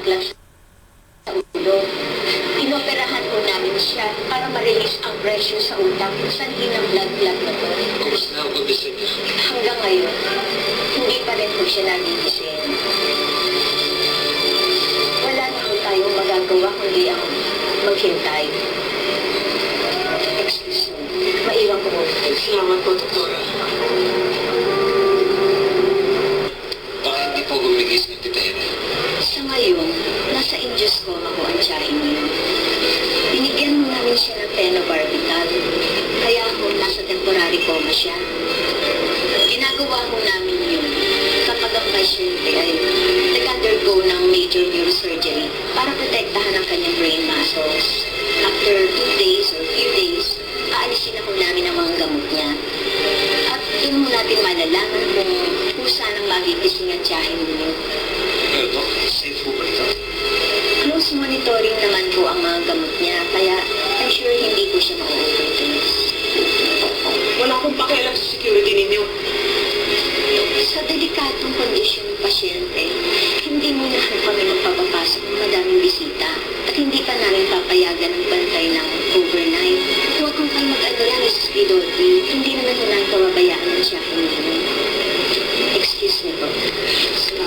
blood clot sa ulo. Inoperahan po namin siya para ma-release ang pressure sa utak. Sanhin ng blood clot na to. Kumusta na ang kondisyon niya? Hanggang ngayon, hindi pa rin po siya nagigising. Wala na po tayong magagawa kundi ang maghintay. Excuse me. Maiwan ko po. Salamat po, Doktora. Baka hindi po gumigising yung tita Eva. Sa ngayon, nasa induced coma ko ang tiyahin niyo. Binigyan mo namin siya ng phenobarbital. Kaya ho, nasa temporary coma siya. Ginagawa ho namin yun kapag ang pasyente ay nag-undergo ng major neurosurgery para protektahan ang kanyang brain muscles. After 2 days or few days, aalisin na ho namin ang mga gamot niya. At doon mo natin malalaman kung saan ang magigising ang tiyahin niyo. Pero Dok, safe po ba ito? Close monitoring naman po ang mga gamot niya, kaya I'm sure hindi po siya ma-overdose. Wala akong pakialam sa security ninyo. Sa delikatong kondisyon ng pasyente, hindi muna po kami magpapapasok ng madaming bisita.